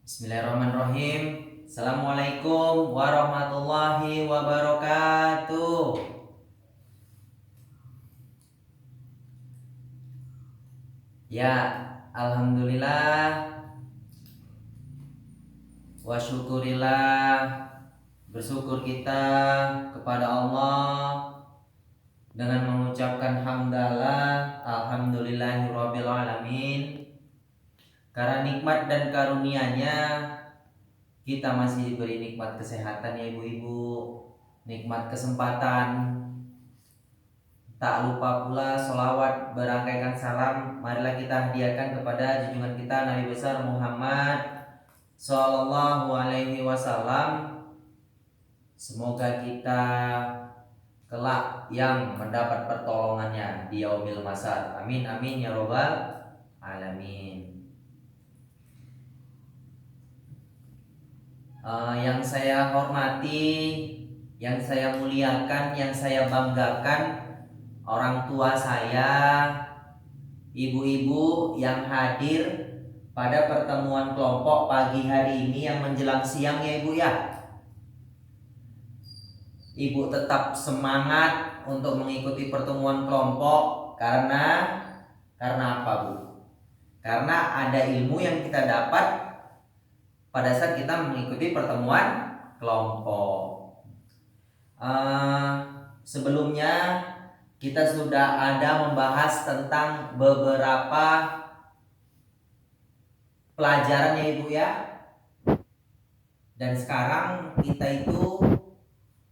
Bismillahirrahmanirrahim. Assalamualaikum warahmatullahi wabarakatuh. Ya, alhamdulillah wa syukurillah. Bersyukur kita kepada Allah dengan mengucapkan hamdalah alhamdulillahirabbil alamin. Karena nikmat dan karunia-Nya kita masih diberi nikmat kesehatan ya ibu-ibu, nikmat kesempatan. Tak lupa pula sholawat berangkaikan salam marilah kita hadiahkan kepada junjungan kita Nabi besar Muhammad Sallallahu Alaihi Wasallam. Semoga kita kelak yang mendapat pertolongannya di yaumil masar. Amin amin ya robbal alamin. Yang saya hormati, yang saya muliakan, yang saya banggakan, orang tua saya, ibu-ibu yang hadir pada pertemuan kelompok pagi hari ini yang menjelang siang ya ibu ya. Ibu tetap semangat untuk mengikuti pertemuan kelompok karena apa Bu? Karena ada ilmu yang kita dapat pada saat kita mengikuti pertemuan kelompok. Sebelumnya kita sudah ada membahas tentang beberapa pelajaran ya ibu ya. Dan sekarang kita itu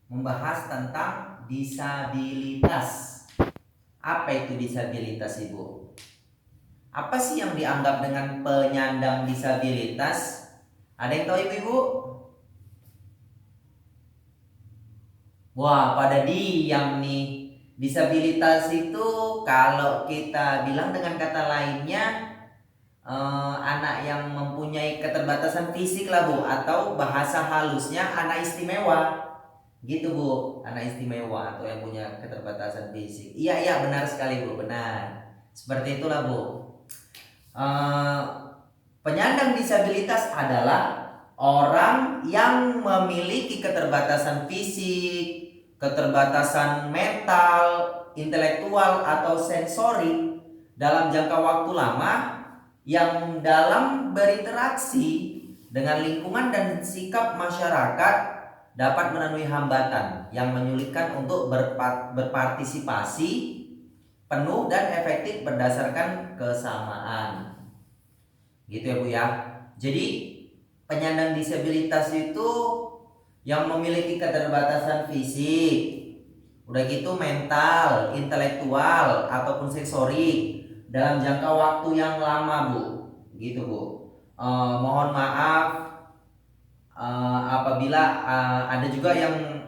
membahas tentang disabilitas. Apa itu disabilitas ibu? Apa sih yang dianggap dengan penyandang disabilitas? Ada yang tahu ibu-ibu? Wah, pada diam nih. Disabilitas itu kalau kita bilang dengan kata lainnya anak yang mempunyai keterbatasan fisik lah Bu, atau bahasa halusnya anak istimewa. Gitu Bu, anak istimewa atau yang punya keterbatasan fisik. Iya benar sekali Bu, benar. Seperti itulah Bu. Penyandang disabilitas adalah orang yang memiliki keterbatasan fisik, keterbatasan mental, intelektual atau sensorik dalam jangka waktu lama yang dalam berinteraksi dengan lingkungan dan sikap masyarakat dapat menemui hambatan yang menyulitkan untuk berpartisipasi penuh dan efektif berdasarkan kesamaan. Gitu ya Bu ya. Jadi penyandang disabilitas itu yang memiliki keterbatasan fisik, udah gitu mental, intelektual ataupun sensorik dalam jangka waktu yang lama Bu. Gitu Bu. Mohon maaf apabila ada juga yang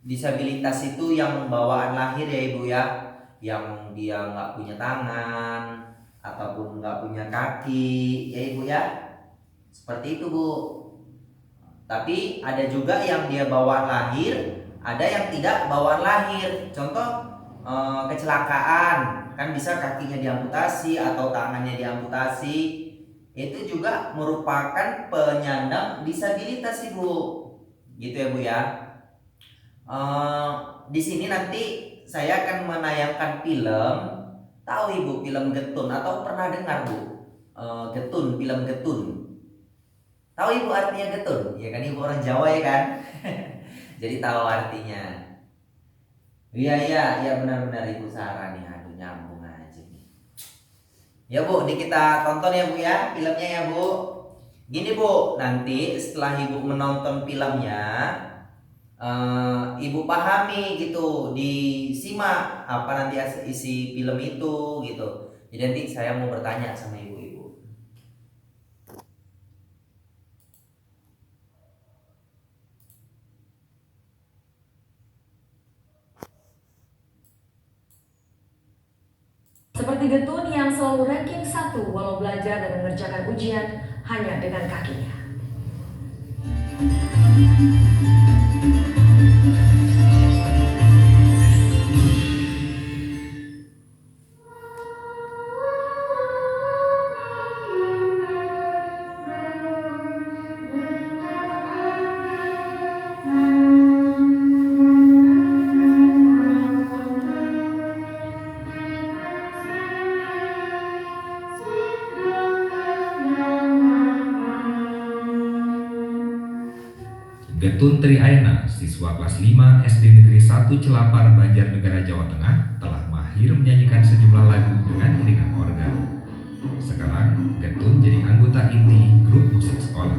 disabilitas itu yang bawaan lahir ya ibu ya, yang dia nggak punya tangan ataupun nggak punya kaki ya ibu ya, seperti itu Bu. Tapi ada juga yang dia bawaan lahir, ada yang tidak bawaan lahir. Contoh kecelakaan, kan bisa kakinya diamputasi atau tangannya diamputasi. Itu juga merupakan penyandang disabilitas ibu, gitu ya Bu ya. Di sini nanti saya akan menayangkan film. Tahu ibu film Getun atau pernah dengar Bu? Getun, film Getun. Tahu ibu artinya Getun? Ya kan ibu orang Jawa ya kan? Jadi tahu artinya. Iya benar-benar ibu Sarah nih, aduh nyambung aja nih. Ya Bu, ini kita tonton ya Bu ya filmnya ya Bu. Gini Bu, nanti setelah ibu menonton filmnya, ibu pahami gitu, disimak apa nanti isi film itu gitu. Jadi nanti saya mau bertanya sama ibu-ibu. Seperti Getun yang selalu ranking 1 walau belajar dan mengerjakan ujian hanya dengan kakinya. Getun Triaena, siswa kelas 5 SD Negeri 1 Celapar, Banjarnegara, Jawa Tengah, telah mahir menyanyikan sejumlah lagu dengan iringan organ. Sekarang, Getun jadi anggota inti grup musik sekolah.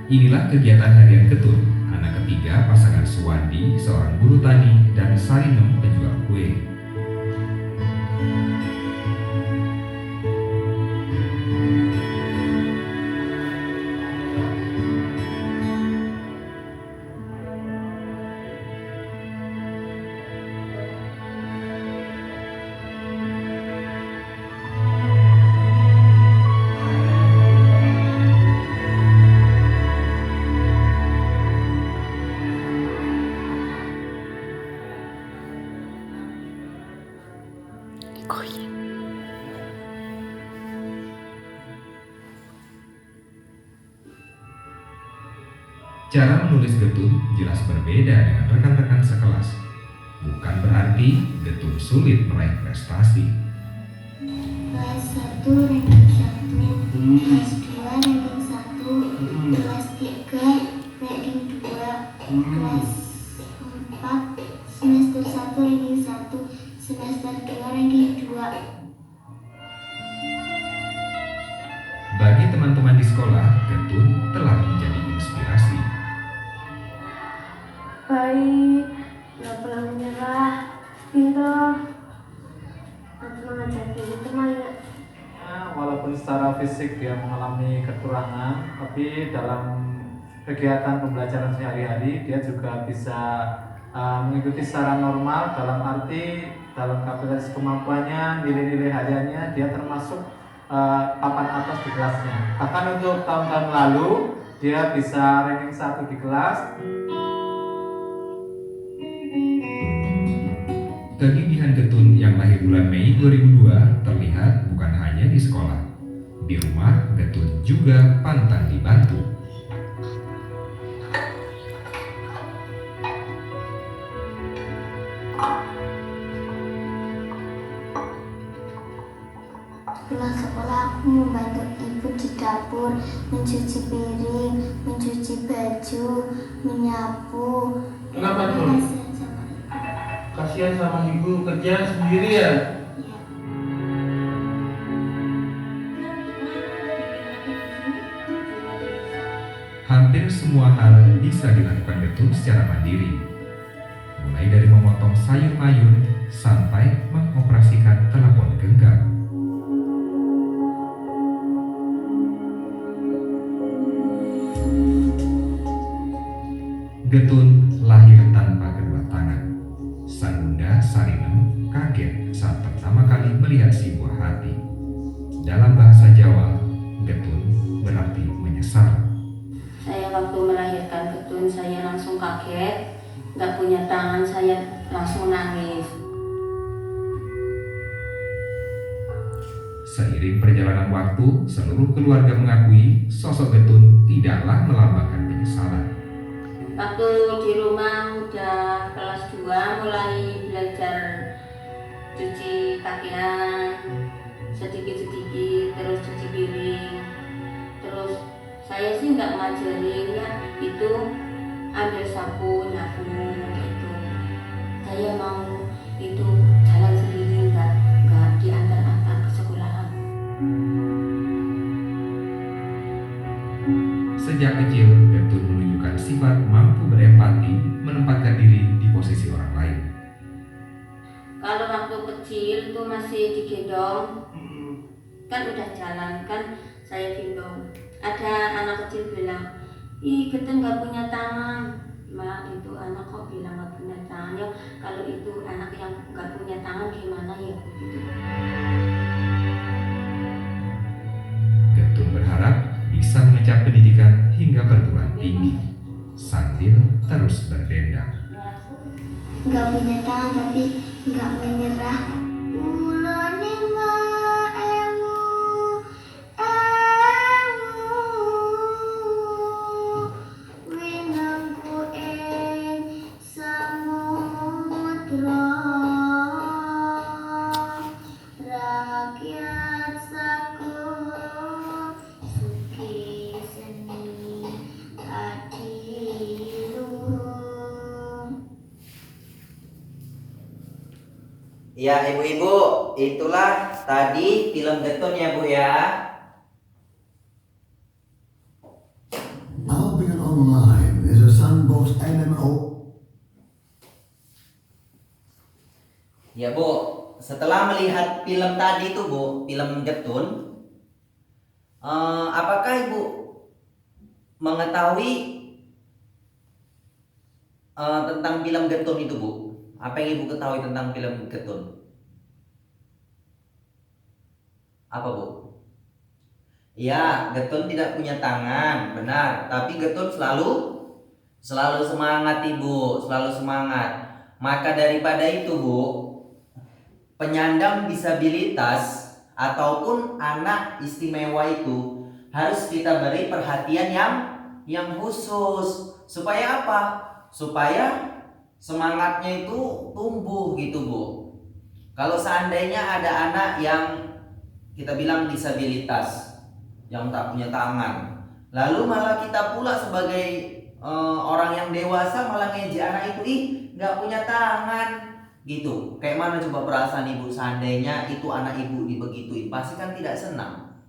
Inilah kegiatan harian Getun, anak ketiga pasangan Suwandi, seorang buruh tani, dan Sarinem, penjual kue. Cara menulis Getun jelas berbeda dengan rekan-rekan sekelas. Bukan berarti Getun sulit meraih prestasi. Kelas 1 ranking 1, kelas 2 ranking 1, kelas 3 ranking 2, kelas 4 semester 1 ranking 1, semester 2 ranking 2. Bagi teman-teman di sekolah, Getun telah menjadi inspirasi. Baik, gak pernah menyerah, pintar, mengajar diri temannya. Walaupun secara fisik dia mengalami kekurangan, tapi dalam kegiatan pembelajaran sehari-hari dia juga bisa mengikuti secara normal, dalam arti dalam kapasitas kemampuannya, nilai-nilai hariannya dia termasuk papan atas di kelasnya. Bahkan untuk tahun-tahun lalu dia bisa ranking 1 di kelas. Kegigihan Getun yang lahir bulan Mei 2002 terlihat bukan hanya di sekolah. Di rumah, Getun juga pantang dibantu. Pulang sekolah aku membantu ibu di dapur, mencuci piring, mencuci baju, menyapu. Kenapa tuh? Kasihan sama ibu. Kasihan sama ibu kerja sendiri ya? Hampir semua hal bisa dilakukan Getun secara mandiri. Mulai dari memotong sayur mayur sampai mengoperasikan telepon genggam. Getun lahir tanpa kedua tangan. Sang bunda Sarinem kaget saat pertama kali melihat si buah hati. Dalam bahasa Jawa, Getun berarti menyesal. Saya waktu melahirkan Getun, saya langsung kaget, nggak punya tangan, saya langsung nangis. Seiring perjalanan waktu, seluruh keluarga mengakui sosok Getun tidaklah melambangkan penyesalan. Waktu di rumah udah kelas 2 mulai belajar cuci pakaian sedikit-sedikit, terus cuci piring. Terus saya sih nggak ngajarin ya, itu ambil sapu, nyapu gitu. Saya mau itu jalan sendiri, nggak diantar-antar ke sekolahan. Sejak kecil, Getun menunjukkan sifat mampu berempati, menempatkan diri di posisi orang lain. Kalau waktu kecil itu masih digendong, kan udah jalan kan saya gendong. Ada anak kecil bilang, ih Getun nggak punya tangan. Mak, itu anak kok bilang nggak punya tangan ya? Kalau itu anak yang nggak punya tangan gimana ya? Gitu. Getun berharap bisa mengejar pendidikan hingga perguruan tinggi sambil terus berdendang. Nggak punya tangan tapi nggak menyerah. Ulone ma ewu, winangku Ya ibu-ibu, itulah tadi film Getun ya Bu ya. Albion Online is a Sandbox MMO. Ya Bu, setelah melihat film tadi tuh Bu, film Getun, apakah Ibu mengetahui tentang film Getun itu Bu? Apa yang Ibu ketahui tentang film Getun? Apa Bu? Ya, Getun tidak punya tangan, benar. Tapi Getun selalu semangat Ibu, selalu semangat. Maka daripada itu Bu, penyandang disabilitas ataupun anak istimewa itu harus kita beri perhatian yang khusus. Supaya apa? Supaya semangatnya itu tumbuh gitu Bu. Kalau seandainya ada anak yang kita bilang disabilitas, yang tak punya tangan, lalu malah kita pula sebagai orang yang dewasa malah ngejek anak itu, ih nggak punya tangan gitu. Kayak mana coba perasaan ibu seandainya itu anak ibu dibegituin? Pasti kan tidak senang.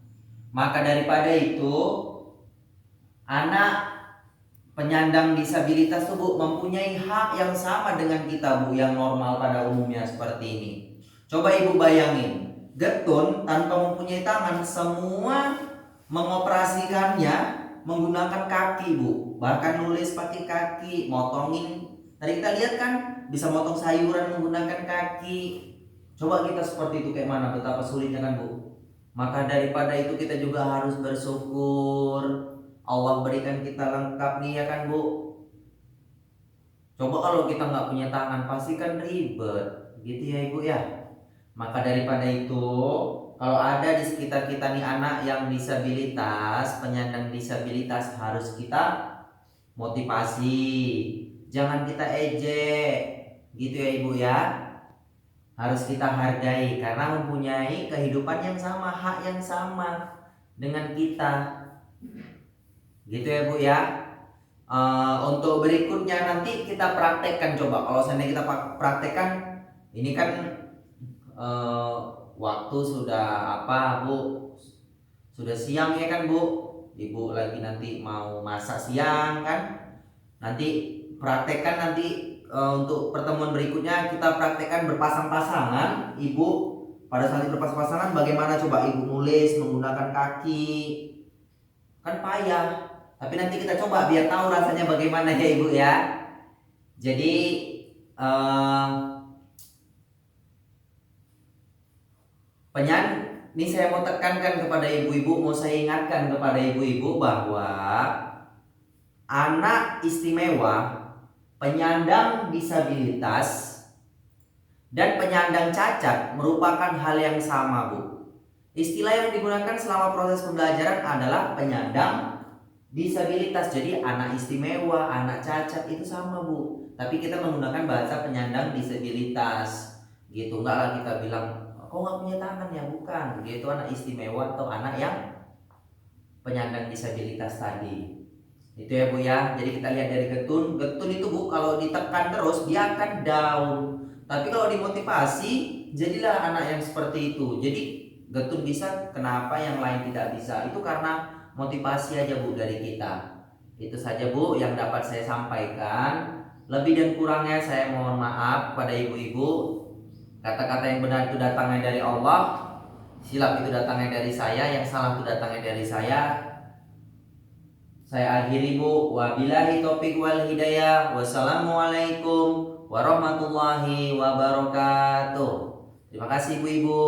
Maka daripada itu, anak penyandang disabilitas tuh Bu mempunyai hak yang sama dengan kita Bu yang normal pada umumnya seperti ini. Coba ibu bayangin, Getun tanpa mempunyai tangan semua mengoperasikannya menggunakan kaki Bu. Bahkan nulis pakai kaki, motongin. Tadi kita lihat kan bisa motong sayuran menggunakan kaki. Coba kita seperti itu kayak mana, betapa sulitnya kan Bu. Maka daripada itu kita juga harus bersyukur Allah berikan kita lengkap nih ya kan Bu. Coba kalau kita nggak punya tangan pasti kan ribet gitu ya Ibu ya. Maka daripada itu, kalau ada di sekitar kita nih anak yang disabilitas, penyandang disabilitas, harus kita motivasi, jangan kita ejek gitu ya Ibu ya. Harus kita hargai karena mempunyai kehidupan yang sama, hak yang sama dengan kita gitu ya Bu ya. Untuk berikutnya nanti kita praktekkan, coba kalau seandainya kita praktekkan, ini kan waktu sudah apa Bu, sudah siang ya kan Bu, Ibu lagi nanti mau masak siang kan, nanti praktekkan nanti untuk pertemuan berikutnya kita praktekkan berpasang-pasangan. Ibu pada saat berpasang-pasangan bagaimana coba Ibu nulis menggunakan kaki, kan payah. Tapi nanti kita coba biar tahu rasanya bagaimana ya Ibu ya. Jadi ini saya mau tekankan kepada ibu-ibu, mau saya ingatkan kepada ibu-ibu bahwa anak istimewa, penyandang disabilitas, dan penyandang cacat merupakan hal yang sama Bu. Istilah yang digunakan selama proses pembelajaran adalah penyandang disabilitas. Jadi anak istimewa, anak cacat itu sama Bu. Tapi kita menggunakan bahasa penyandang disabilitas gitu. Enggak lah kita bilang kok nggak punya tangan ya, bukan. Dia itu anak istimewa atau anak yang penyandang disabilitas tadi. Itu ya Bu ya. Jadi kita lihat dari Getun itu Bu kalau ditekan terus dia akan down. Tapi kalau dimotivasi jadilah anak yang seperti itu. Jadi Getun bisa, kenapa yang lain tidak bisa? Itu karena motivasi aja Bu dari kita. Itu saja Bu yang dapat saya sampaikan. Lebih dan kurangnya saya mohon maaf kepada ibu-ibu. Kata-kata yang benar itu datangnya dari Allah, silap itu datangnya dari saya, yang salah itu datangnya dari saya. Saya akhiri Bu. Wabillahi taufiq wal hidayah. Wassalamualaikum warahmatullahi wabarakatuh. Terima kasih ibu-ibu.